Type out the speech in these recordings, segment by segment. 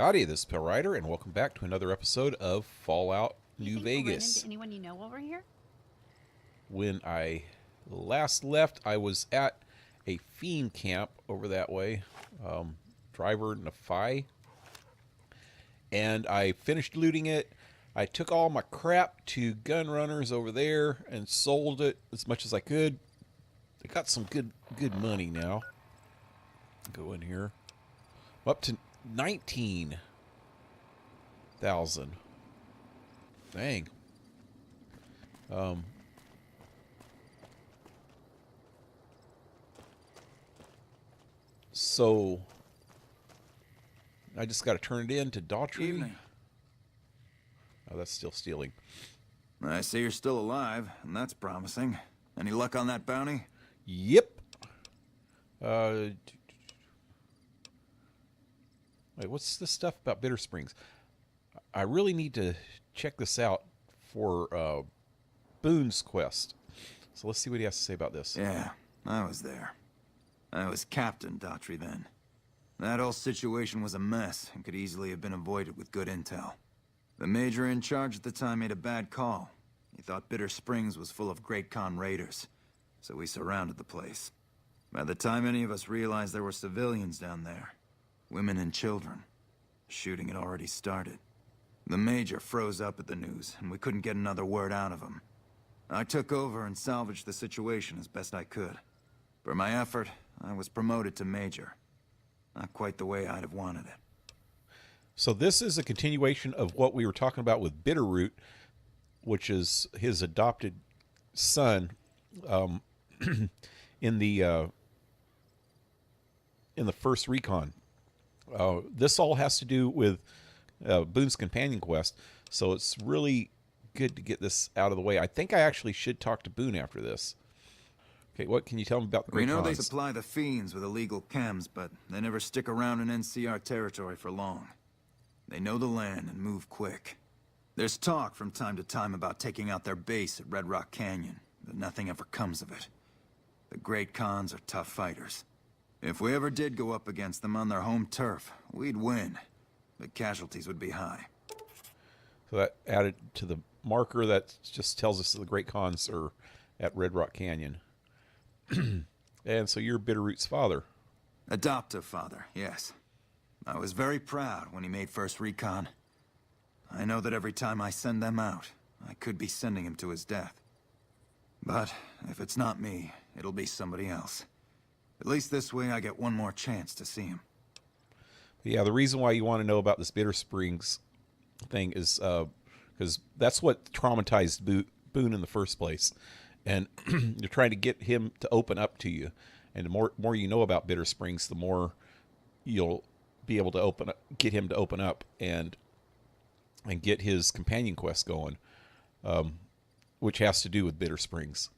Howdy, this is PaleRider, and welcome back to another episode of Fallout New You think we'll run Vegas. into anyone you know over here? When I last left, I was at a fiend camp over that way, driver in a Phi, and I finished looting it. I took all my crap to gun runners over there and sold it as much as I could. I got some good money now. Go in here. I'm up to 19,000. Dang. So I just got to turn it in to Daughtry. Evening. Oh, that's still stealing. I see you're still alive, and that's promising. Any luck on that bounty? Yep. Wait, what's this stuff about Bitter Springs? I really need to check this out for Boone's quest. So let's see what he has to say about this. Yeah, I was there. I was Captain Daughtry then. That whole situation was a mess and could easily have been avoided with good intel. The major in charge at the time made a bad call. He thought Bitter Springs was full of Great Khan raiders, so we surrounded the place. By the time any of us realized there were civilians down there, women and children, the shooting had already started. The major froze up at the news, and we couldn't get another word out of him. I took over and salvaged the situation as best I could. For my effort, I was promoted to major. Not quite the way I'd have wanted it. So this is a continuation of what we were talking about with Bitterroot, which is his adopted son, in the first recon. This all has to do with Boone's companion quest, so it's really good to get this out of the way. I think I actually should talk to Boone after this. Okay, what can you tell me about the We Great know they Khans? supply the fiends with illegal chems, but they never stick around in NCR territory for long. They know the land and move quick. There's talk from time to time about taking out their base at Red Rock Canyon, but nothing ever comes of it. The Great Khans are tough fighters. If we ever did go up against them on their home turf, we'd win, but casualties would be high. So that added to the marker that just tells us that the Great Khans are at Red Rock Canyon. And so you're Bitterroot's father. Adoptive father, yes. I was very proud when he made first recon. I know that every time I send them out, I could be sending him to his death. But if it's not me, it'll be somebody else. At least this way I get one more chance to see him. Yeah, the reason why you want to know about this Bitter Springs thing is because that's what traumatized Boone in the first place. And you're trying to get him to open up to you. And the more you know about Bitter Springs, the more you'll be able to get him to open up and get his companion quest going, which has to do with Bitter Springs.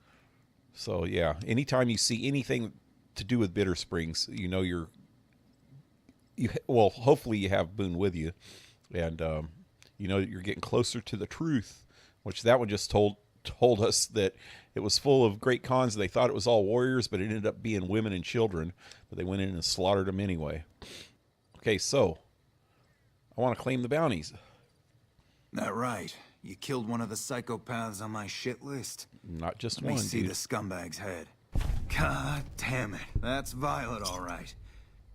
So yeah, anytime you see anything to do with Bitter Springs, you know well, hopefully you have Boone with you, and you know that you're getting closer to the truth, which that one just told us that it was full of Great Khans. They thought it was all warriors, but it ended up being women and children, but they went in and slaughtered them anyway. Okay, so I want to claim the bounties. That right. You killed one of the psychopaths on my shit list. Not just Let one, me see dude. the scumbag's head. God damn it. That's Violet, all right.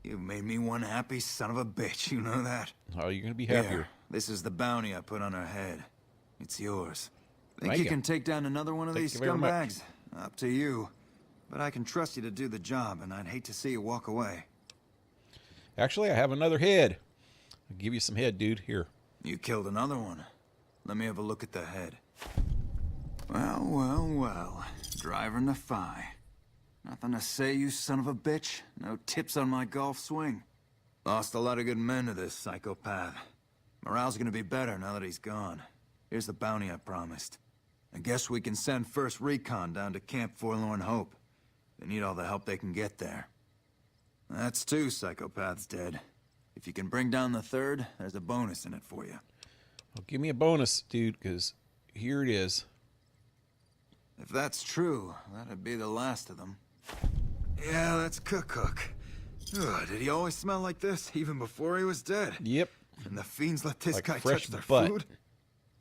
You've made me one happy son of a bitch, you know that? Oh, you're going to be happier. Here, this is the bounty I put on her head. It's yours. Think Thank you you. can take down another one of Thank these you very much. scumbags? Up to you. But I can trust you to do the job, and I'd hate to see you walk away. Actually, I have another head. I'll give you some head, dude. Here. You killed another one. Let me have a look at the head. Well. Driving the Phi. Nothing to say, you son of a bitch? No tips on my golf swing? Lost a lot of good men to this psychopath. Morale's gonna be better now that he's gone. Here's the bounty I promised. I guess we can send first recon down to Camp Forlorn Hope. They need all the help they can get there. That's two psychopaths dead. If you can bring down the third, there's a bonus in it for you. Well, give me a bonus, dude, because here it is. If that's true, that'd be the last of them. Yeah, that's Cook. Ugh, did he always smell like this, even before he was dead? Yep. And the fiends let this Like guy fresh touch their butt. food?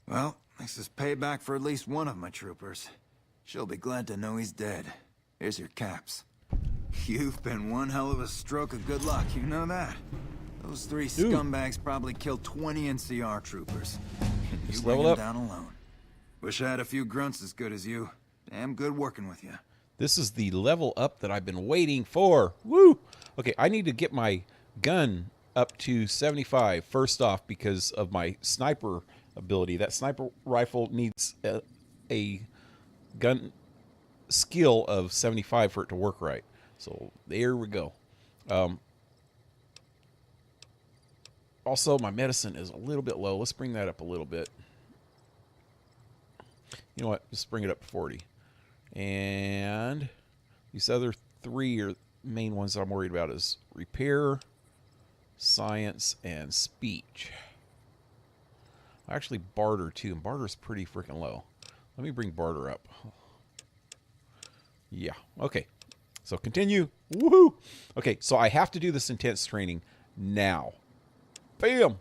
Well, this is payback for at least one of my troopers. She'll be glad to know he's dead. Here's your caps. You've been one hell of a stroke of good luck, you know that? Those three scumbags probably killed 20 NCR troopers. And you bring them down alone. Wish I had a few grunts as good as you. Damn good working with you. This is the level up that I've been waiting for. Woo! Okay, I need to get my gun up to 75 first off because of my sniper ability. That sniper rifle needs a gun skill of 75 for it to work right. So there we go. Also, my medicine is a little bit low. Let's bring that up a little bit. You know what? Just bring it up to 40. And these other three are main ones that I'm worried about is repair, science, and speech. Actually, barter too, and barter's pretty freaking low. Let me bring barter up. Yeah, okay. So continue. Woohoo! Okay, so I have to do this intense training now. Bam!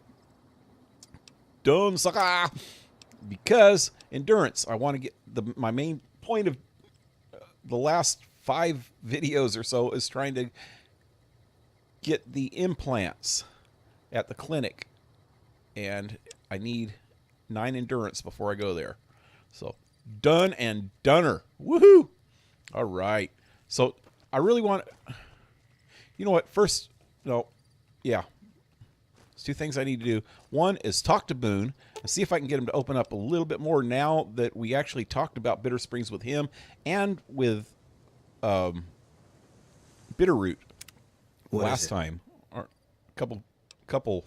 Done, sucker! Because endurance, I want to get my main point of the last 5 videos or so is trying to get the implants at the clinic, and I need 9 endurance before I go there. So done and doner. Woohoo! All right. So I really want. You know what? First, no, yeah. There's 2 things I need to do. One is talk to Boone and see if I can get him to open up a little bit more now that we actually talked about Bitter Springs with him and with Bitterroot last time. Or a couple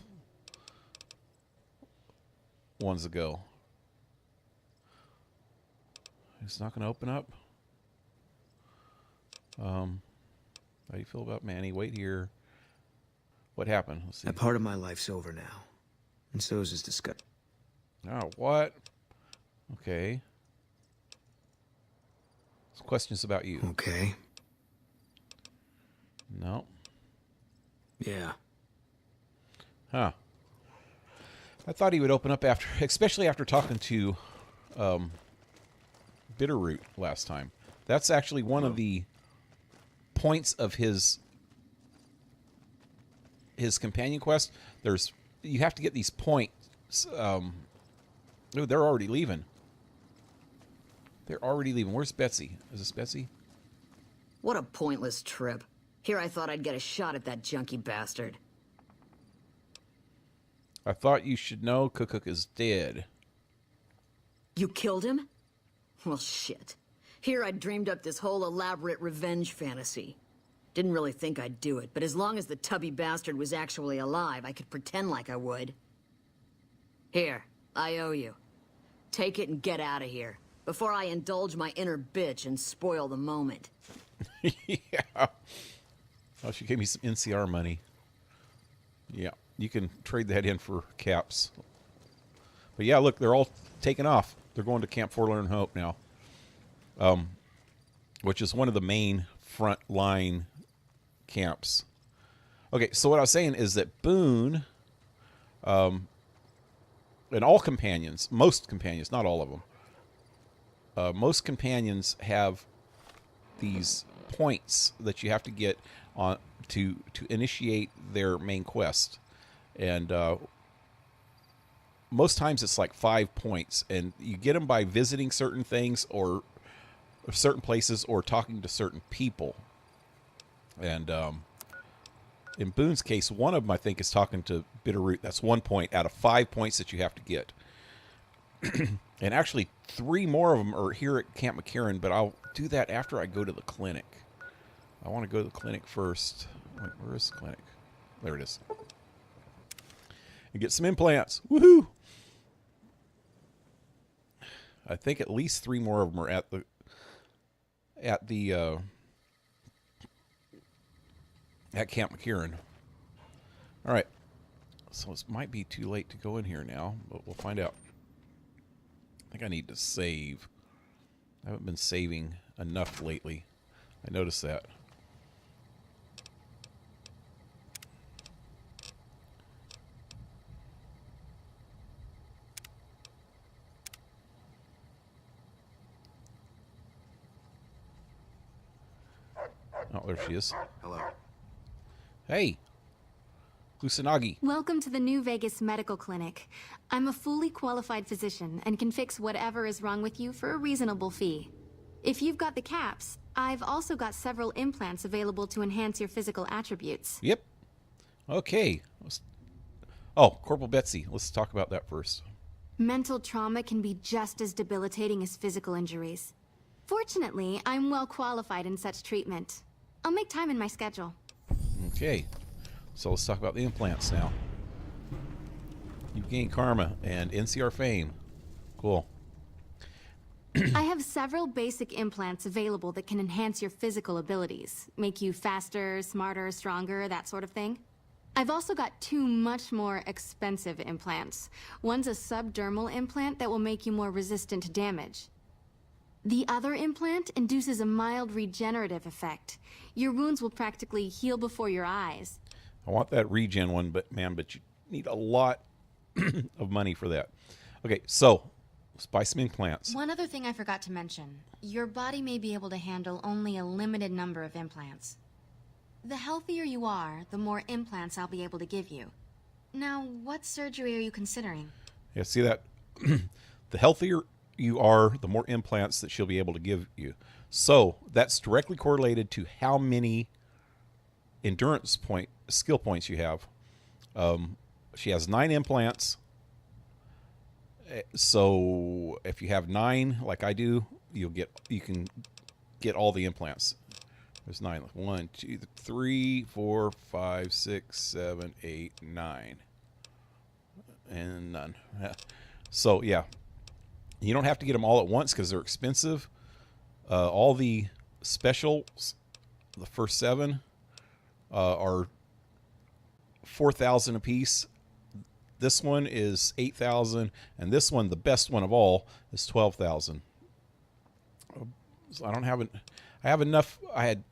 ones ago. It's not going to open up. How do you feel about Manny? Wait here. What happened? Let's see. A part of my life's over now. And so is his disgust. Oh, what? Okay. This question's about you. Okay. No. Yeah. Huh. I thought he would open up after, especially after talking to Bitterroot last time. That's actually one of the points of his companion quest. You have to get these points. Oh, they're already leaving. They're already leaving. Where's Betsy? Is this Betsy? What a pointless trip. Here I thought I'd get a shot at that junkie bastard. I thought you should know Cook is dead. You killed him? Well, shit. Here I dreamed up this whole elaborate revenge fantasy. Didn't really think I'd do it, but as long as the tubby bastard was actually alive, I could pretend like I would. Here, I owe you. Take it and get out of here, before I indulge my inner bitch and spoil the moment. Yeah. Oh, she gave me some NCR money. Yeah, you can trade that in for caps. But yeah, look, they're all taking off. They're going to Camp Forlorn Hope now. Which is one of the main front line camps. Okay, so what I was saying is that Boone, and all companions, most companions, not all of them, most companions have these points that you have to get on to initiate their main quest, and most times it's like 5 points, and you get them by visiting certain things or certain places or talking to certain people. And in Boone's case, one of them I think is talking to Bitterroot. That's 1 point out of 5 points that you have to get. And actually 3 more of them are here at Camp McCarran, but I'll do that after I go to the clinic. I want to go to the clinic first. Wait, where is the clinic? There it is. And get some implants. Woohoo! I think at least 3 more of them are at Camp McCarran. All right. So it might be too late to go in here now, but we'll find out. I think I need to save. I haven't been saving enough lately. I noticed that. there she is. Hello. Hey, Kusanagi. Welcome to the New Vegas Medical Clinic. I'm a fully qualified physician and can fix whatever is wrong with you for a reasonable fee. If you've got the caps, I've also got several implants available to enhance your physical attributes. Yep. Okay. Oh, Corporal Betsy. Let's talk about that first. Mental trauma can be just as debilitating as physical injuries. Fortunately, I'm well qualified in such treatment. I'll make time in my schedule. Okay. So let's talk about the implants now. You've gained karma and NCR fame. Cool. I have several basic implants available that can enhance your physical abilities, make you faster, smarter, stronger, that sort of thing. I've also got two much more expensive implants. One's a subdermal implant that will make you more resistant to damage. The other implant induces a mild regenerative effect. Your wounds will practically heal before your eyes. I want that regen one, but you need a lot of money for that. Okay, so let's buy some implants. One other thing I forgot to mention. Your body may be able to handle only a limited number of implants. The healthier you are, the more implants I'll be able to give you. Now, what surgery are you considering? Yeah, see that? The healthier you are, the more implants that she'll be able to give you. So that's directly correlated to how many skill points you have. She has 9 implants. So if you have 9, like I do, you can get all the implants. There's 9. 1, 2, 3, 4, 5, 6, 7, 8, 9. And none. So yeah. You don't have to get them all at once because they're expensive. All the specials, the first 7, are 4,000 a piece. This one is 8,000, and this one, the best one of all, is 12,000. So I have enough. I had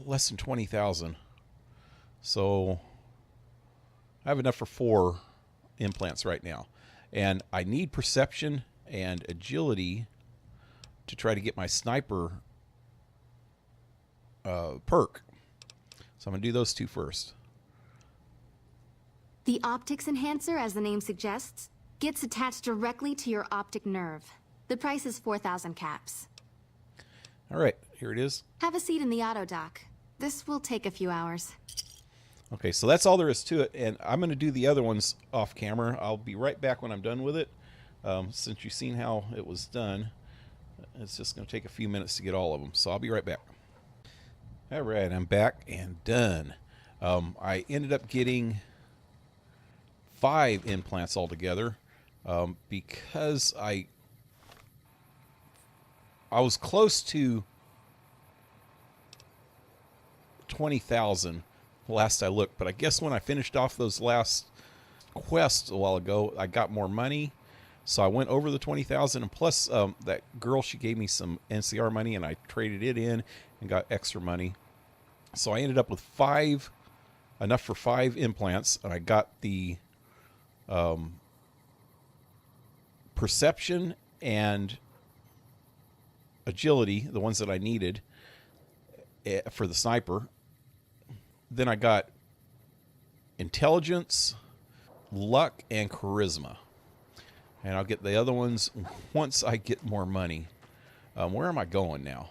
less than 20,000, so I have enough for 4 implants right now, and I need perception and agility to try to get my sniper perk. So I'm gonna do those 2 first. The optics enhancer, as the name suggests, gets attached directly to your optic nerve. The price is 4,000 caps. All right, here it is. Have a seat in the auto dock. This will take a few hours. Okay, so that's all there is to it, and I'm going to do the other ones off camera. I'll be right back when I'm done with it. Since you've seen how it was done, it's just going to take a few minutes to get all of them, so I'll be right back. All right, I'm back and done. I ended up getting 5 implants altogether because I was close to 20,000 last I looked, but I guess when I finished off those last quests a while ago, I got more money, so I went over the 20,000, and plus that girl, she gave me some NCR money, and I traded it in and got extra money, so I ended up with enough for 5 implants, and I got the perception and agility, the ones that I needed for the sniper. Then I got intelligence, luck, and charisma. And I'll get the other ones once I get more money. Where am I going now?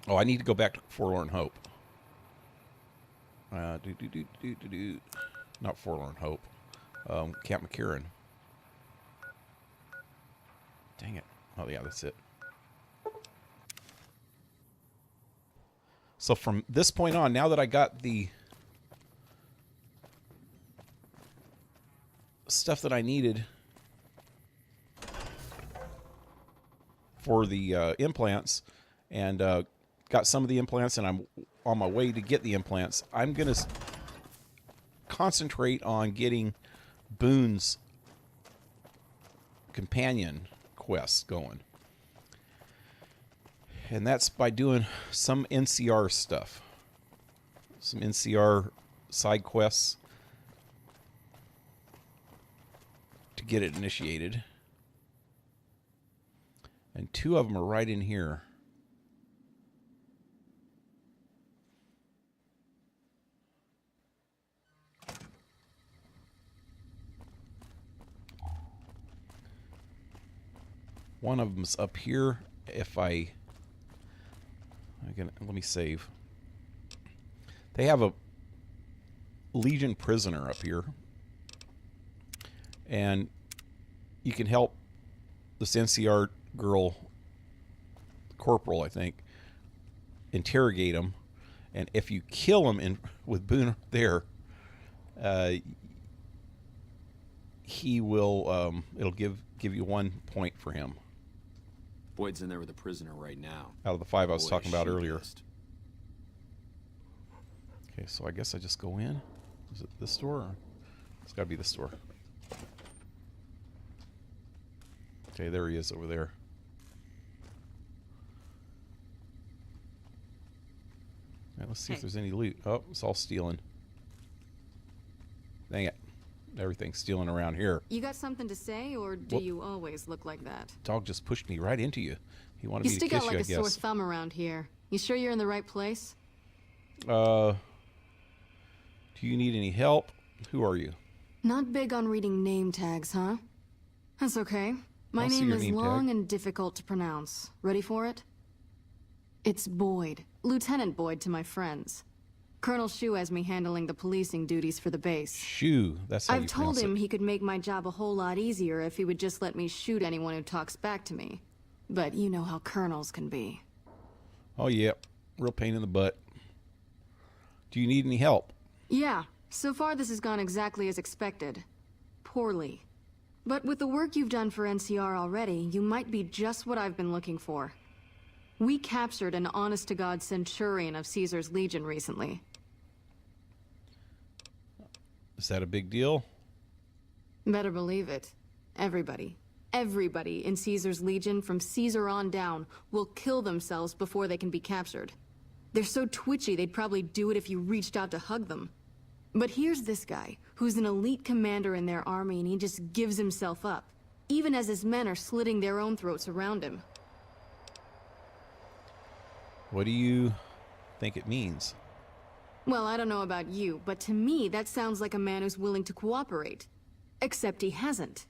Oh, I need to go back to Forlorn Hope. Not Forlorn Hope. Camp McCarran. Dang it. Oh, yeah, that's it. So from this point on, now that I got the stuff that I needed for the implants, and got some of the implants, and I'm on my way to get the implants, I'm going to concentrate on getting Boone's companion quest going. And that's by doing some NCR stuff. Some NCR side quests to get it initiated. And 2 of them are right in here. One of them's up here. If let me save. They have a Legion prisoner up here, and you can help this NCR girl, Corporal, I think, interrogate him. And if you kill him with Boone there, he will. It'll give you 1 point for him. Boyd's in there with a prisoner right now. Out of the 5 I was Boy, talking about she earlier. pissed. Okay, so I guess I just go in. Is it this door? It's got to be this door. Okay, there he is over there. All right, let's see if there's any loot. Oh, it's all stealing. Dang it. Everything's stealing around here. You got something to say, or do Whoop. you always look like that? Dog just pushed me right into you. He wanted You me to stick kiss out like you, I a sore guess. thumb around here. You sure you're in the right place? Do you need any help? Who are you? Not big on reading name tags, huh? That's okay. My I'll see name your is name long tag. and difficult to pronounce. Ready for it? It's Boyd. Lieutenant Boyd to my friends. Colonel Shu has me handling the policing duties for the base. Shoo. That's how you I've told pronounce him it. he could make my job a whole lot easier if he would just let me shoot anyone who talks back to me. But you know how colonels can be. Oh, yeah. Real pain in the butt. Do you need any help? Yeah, so far this has gone exactly as expected. Poorly. But with the work you've done for NCR already, you might be just what I've been looking for. We captured an honest-to-God centurion of Caesar's Legion recently. Is that a big deal? Better believe it. Everybody in Caesar's Legion from Caesar on down will kill themselves before they can be captured. They're so twitchy they'd probably do it if you reached out to hug them. But here's this guy, who's an elite commander in their army, and he just gives himself up, even as his men are slitting their own throats around him. What do you think it means? Well, I don't know about you, but to me that sounds like a man who's willing to cooperate. Except he hasn't.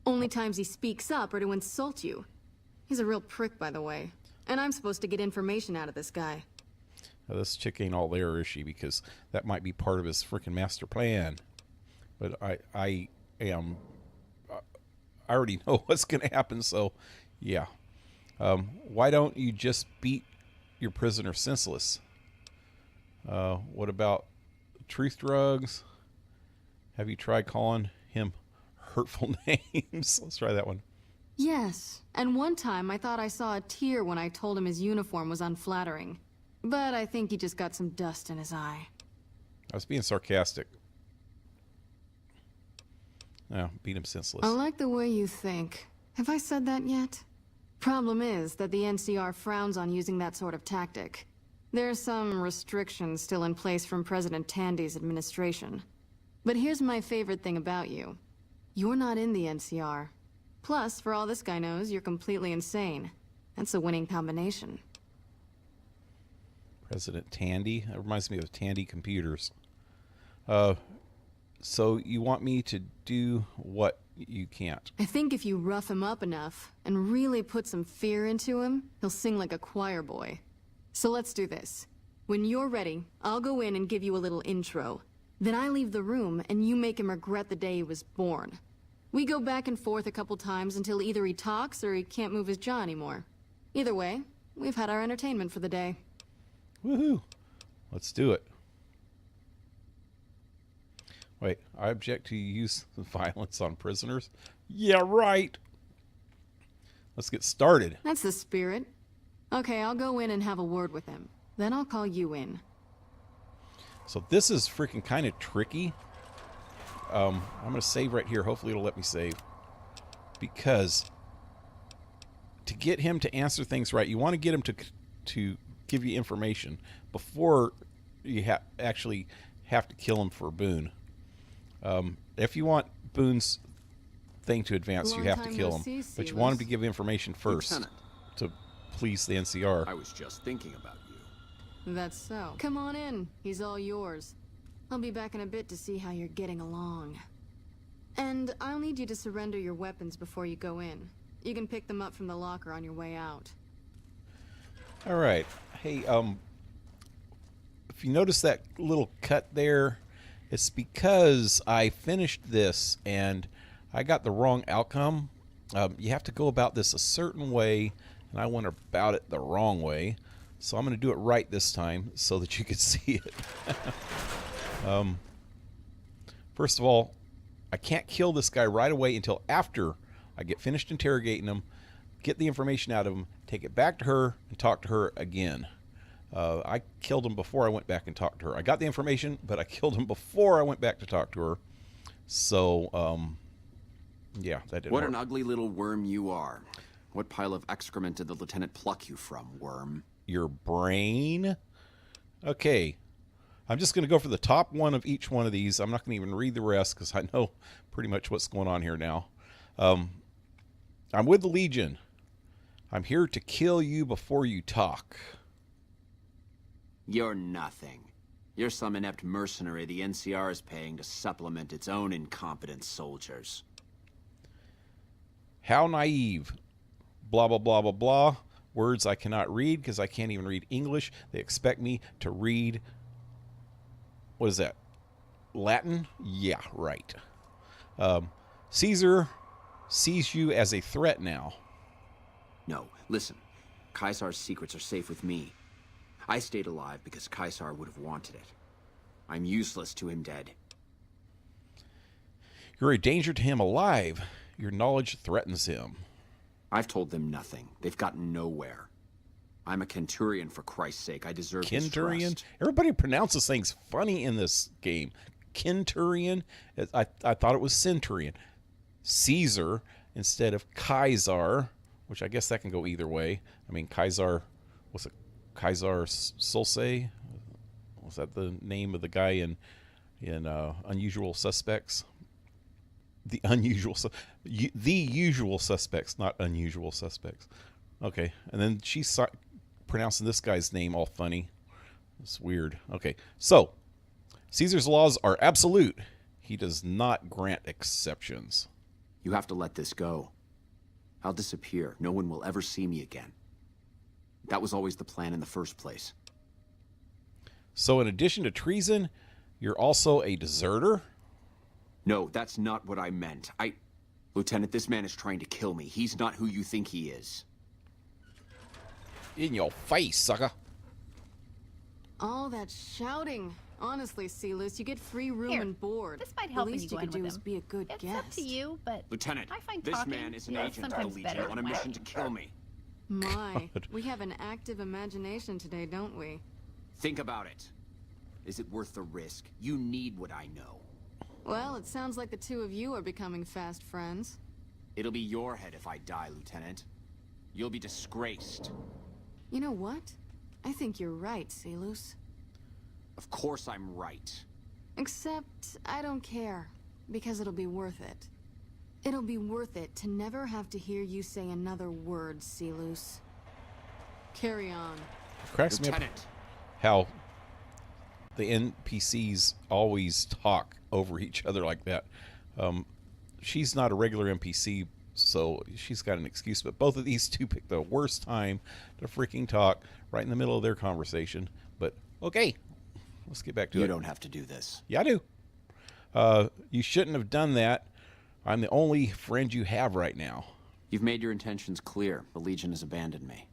Only times he speaks up are to insult you. He's a real prick, by the way. And I'm supposed to get information out of this guy. Now, this chick ain't all there, is she? Because that might be part of his freaking master plan. But I already know what's going to happen, so yeah. Why don't you just beat your prisoner senseless? What about truth drugs? Have you tried calling him hurtful names? Let's try that one. Yes, and one time I thought I saw a tear when I told him his uniform was unflattering. But I think he just got some dust in his eye. I was being sarcastic. No, beat him senseless. I like the way you think. Have I said that yet? Problem is that the NCR frowns on using that sort of tactic. There are some restrictions still in place from President Tandy's administration. But here's my favorite thing about you. You're not in the NCR. Plus, for all this guy knows, you're completely insane. That's a winning combination. President Tandy? That reminds me of Tandy Computers. So you want me to do what you can't? I think if you rough him up enough and really put some fear into him, he'll sing like a choir boy. So let's do this. When you're ready, I'll go in and give you a little intro. Then I leave the room and you make him regret the day he was born. We go back and forth a couple times until either he talks or he can't move his jaw anymore. Either way, we've had our entertainment for the day. Woohoo! Let's do it. Wait, I object to use violence on prisoners? Yeah, right! Let's get started. That's the spirit. Okay, I'll go in and have a word with him. Then I'll call you in. So this is freaking kind of tricky. I'm going to save right here. Hopefully it'll let me save. Because to get him to answer things right, you want to get him to give you information before you actually have to kill him for Boone. If you want Boone's thing to advance, you have to kill him. But you want him to give information first Lieutenant. to please the NCR. I was just thinking about you. That's so. Come on in. He's all yours. I'll be back in a bit to see how you're getting along. And I'll need you to surrender your weapons before you go in. You can pick them up from the locker on your way out. All right. Hey, if you notice that little cut there, it's because I finished this and I got the wrong outcome. You have to go about this a certain way, and I went about it the wrong way. So I'm going to do it right this time so that you can see it. First of all, I can't kill this guy right away until after I get finished interrogating him, get the information out of him, take it back to her, and talk to her again. I killed him before I went back and talked to her. I got the information, but I killed him before I went back to talk to her. So, yeah, that didn't work. What an ugly little worm you are. What pile of excrement did the lieutenant pluck you from, worm? Your brain? Okay. I'm just going to go for the top one of each one of these. I'm not going to even read the rest because I know pretty much what's going on here now. I'm with the Legion. I'm here to kill you before you talk. You're nothing. You're some inept mercenary the NCR is paying to supplement its own incompetent soldiers. How naive. Blah, blah, blah, blah, blah. Words I cannot read because I can't even read English. They expect me to read... What is that? Latin? Yeah, right. Caesar sees you as a threat now. No, listen. Caesar's secrets are safe with me. I stayed alive because Caesar would have wanted it. I'm useless to him dead. You're a danger to him alive. Your knowledge threatens him. I've told them nothing. They've gotten nowhere. I'm a Kenturian, for Christ's sake. I deserve his Kenturian? trust. Everybody pronounces things funny in this game. Kenturian? I thought it was Centurion. Caesar instead of Kaiser, which I guess that can go either way. I mean, Kaiser, what's it? Kaiser Solse? Was that the name of the guy in Unusual Suspects? The Usual Suspects, not Unusual Suspects. Okay, and then she's pronouncing this guy's name all funny. It's weird. Okay, so Caesar's laws are absolute. He does not grant exceptions. You have to let this go. I'll disappear. No one will ever see me again. That was always the plan in the first place. So in addition to treason, you're also a deserter? No, that's not what I meant. Lieutenant, this man is trying to kill me. He's not who you think he is. In your face, sucker. All that shouting. Honestly, Celus, you get free room Here, and board. this might help The when least you you go could in do with is him. be a good It's guest. up to you, but Lieutenant, I find this talking, man is an yeah, agent of the sometimes Legion better. on a mission to kill me. My, we have an active imagination today, don't we? Think about it. Is it worth the risk? You need what I know. Well, it sounds like the two of you are becoming fast friends. It'll be your head if I die, Lieutenant. You'll be disgraced. You know what? I think you're right, Celus. Of course I'm right. Except, I don't care, because it'll be worth it. It'll be worth it to never have to hear you say another word, Celus. Carry on. Cracks me up Lieutenant. how the NPCs always talk over each other like that. She's not a regular NPC, so she's got an excuse, but both of these two picked the worst time to freaking talk right in the middle of their conversation. But, okay, let's get back to it. You don't have to do this. Yeah, I do. You shouldn't have done that. I'm the only friend you have right now. You've made your intentions clear. The Legion has abandoned me.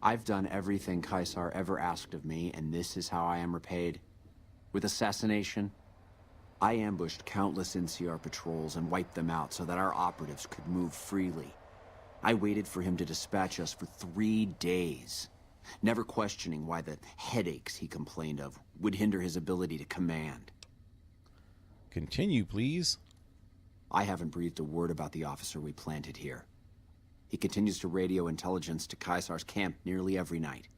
I've done everything Caesar ever asked of me, and this is how I am repaid. With assassination, I ambushed countless NCR patrols and wiped them out so that our operatives could move freely. I waited for him to dispatch us for 3 days, never questioning why the headaches he complained of would hinder his ability to command. Continue, please. I haven't breathed a word about the officer we planted here. He continues to radio intelligence to Caesar's camp nearly every night.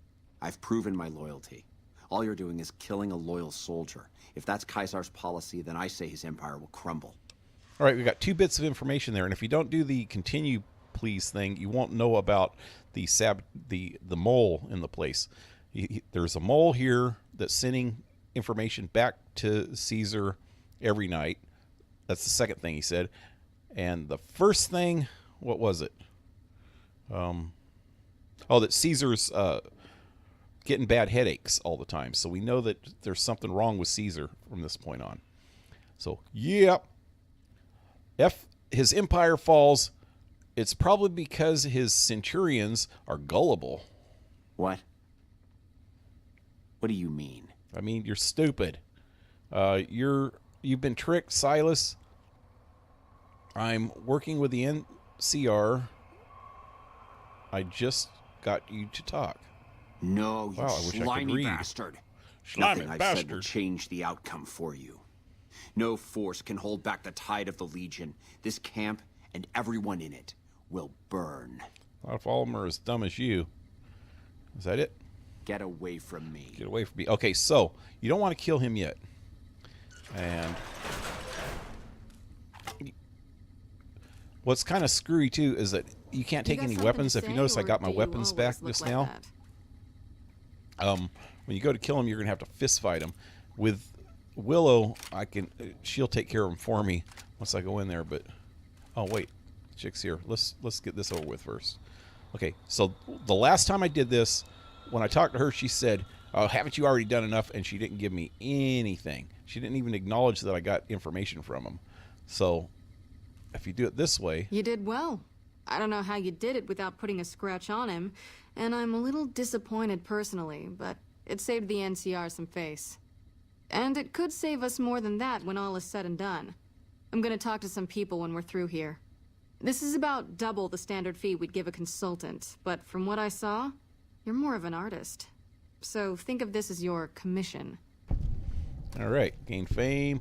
I've proven my loyalty. All you're doing is killing a loyal soldier. If that's Caesar's policy, then I say his empire will crumble. All right, we got 2 bits of information there, and if you don't do the continue, please thing, you won't know about the mole in the place. There's a mole here that's sending information back to Caesar every night. That's the second thing he said. And the first thing, what was it? Oh, that Caesar's getting bad headaches all the time. So we know that there's something wrong with Caesar from this point on. So, yeah. If his empire falls, it's probably because his centurions are gullible. What? What do you mean? I mean, you're stupid. You've been tricked, Silas. I'm working with the NCR. I just got you to talk. No, you Wow, I wish I could slimy read. bastard. Slimy Nothing I've bastard. said will change the outcome for you. No force can hold back the tide of the Legion. This camp and everyone in it will burn. Not if all of them are as dumb as you. Is that it? Get away from me. Get away from me. Okay, so you don't want to kill him yet. And what's kind of screwy too is that you can't take any weapons. If you notice, I got my weapons back just now. When you go to kill him, you're gonna have to fist fight him. With Willow, she'll take care of him for me once I go in there. But oh wait, chick's here. Let's get this over with first. Okay, so the last time I did this, when I talked to her, she said, "Oh, haven't you already done enough?" And she didn't give me anything. She didn't even acknowledge that I got information from him. So if you do it this way, You did well. I don't know how you did it without putting a scratch on him, and I'm a little disappointed personally, but it saved the NCR some face. And it could save us more than that when all is said and done. I'm gonna talk to some people when we're through here. This is about double the standard fee we'd give a consultant, but from what I saw, you're more of an artist. So think of this as your commission. all right, gain fame,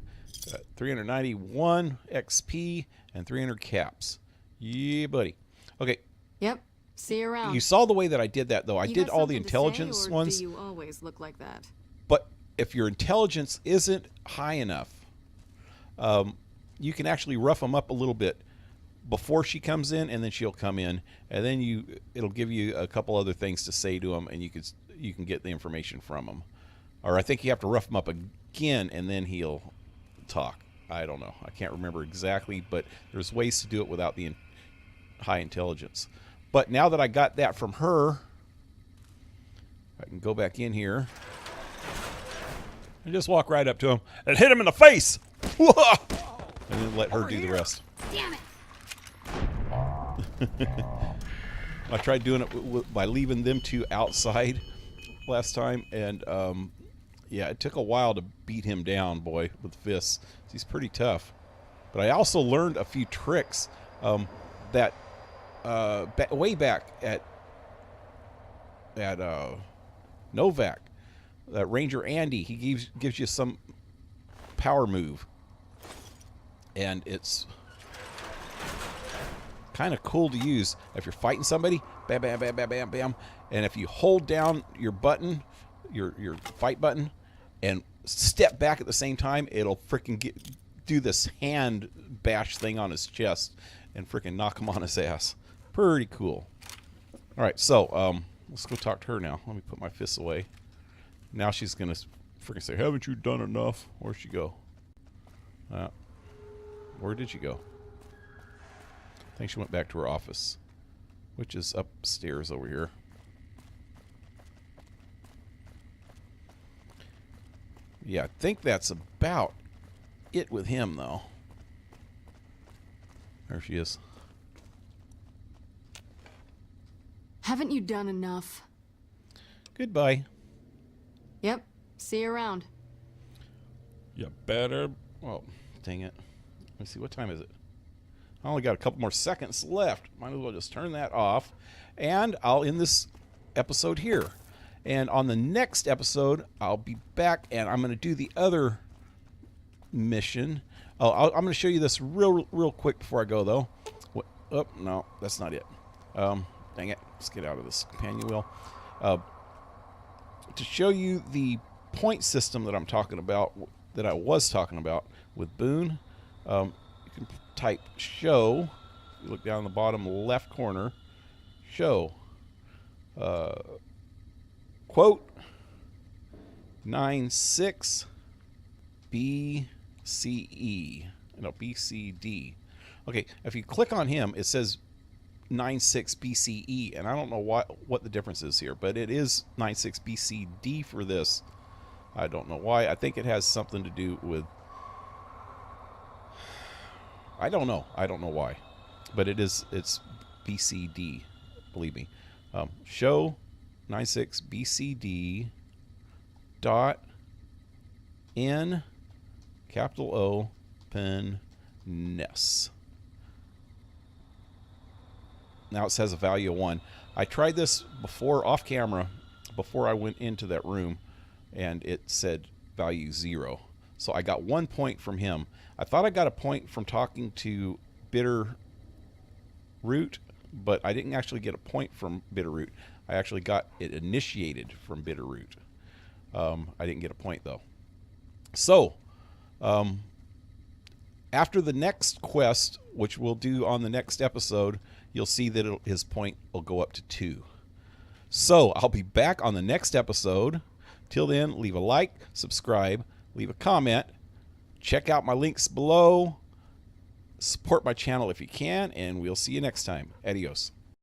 got 391 XP and 300 caps. Yeah, buddy. Okay, Yep. See you around. you saw the way that I did that, though. I You did got all the something to say, intelligence or ones, do you always look like that? but if your intelligence isn't high enough, you can actually rough them up a little bit before she comes in, and then she'll come in, and then it'll give you a couple other things to say to him, and you can get the information from him. Or I think you have to rough him up again, and then he'll talk. I don't know. I can't remember exactly, but there's ways to do it without the high intelligence. But now that I got that from her, I can go back in here and just walk right up to him and hit him in the face. And then let her do the rest. Damn it! I tried doing it by leaving them two outside last time, and yeah, it took a while to beat him down, boy, with fists. He's pretty tough. But I also learned a few tricks that way back at Novak, Ranger Andy, he gives you some power move, and it's kind of cool to use if you're fighting somebody. Bam, bam, bam, bam, bam, bam. And if you hold down your button, your fight button, and step back at the same time, it'll freaking do this hand bash thing on his chest and freaking knock him on his ass. Pretty cool. All right, so let's go talk to her now. Let me put my fists away. Now she's gonna freaking say, "Haven't you done enough?" Where'd she go? Where did she go? I think she went back to her office, which is upstairs over here. Yeah, I think that's about it with him, though. There she is. Haven't you done enough? Goodbye. Yep. See you around. You better. Well, dang it. Let me see. What time is it? I only got a couple more seconds left. Might as well just turn that off. And I'll end this episode here. And on the next episode, I'll be back and I'm going to do the other mission. Oh, I'm going to show you this real quick before I go, though. Oh, no, that's not it. Dang it. Let's get out of this companion wheel. To show you the point system that I'm talking about, that I was talking about with Boone, you can type show. You look down in the bottom left corner. Show. Quote 96 BCE. No, BCD. Okay, if you click on him, it says 96 BCE, and I don't know what the difference is here, but it is 96 BCD for this. I don't know why. I think it has something to do with... I don't know why, but it's BCD, believe me. Show 96 BCD dot in capital O pen ness. Now it says a value of 1. I tried this before off camera, before I went into that room, and it said value 0. So I got 1 point from him. I thought I got a point from talking to Bitter Root, but I didn't actually get a point from Bitter Root. I actually got it initiated from Bitter Root. I didn't get a point though. So, after the next quest, which we'll do on the next episode, you'll see that his point will go up to 2. So, I'll be back on the next episode. Till then, leave a like, subscribe, leave a comment, check out my links below, support my channel if you can, and we'll see you next time. Adios.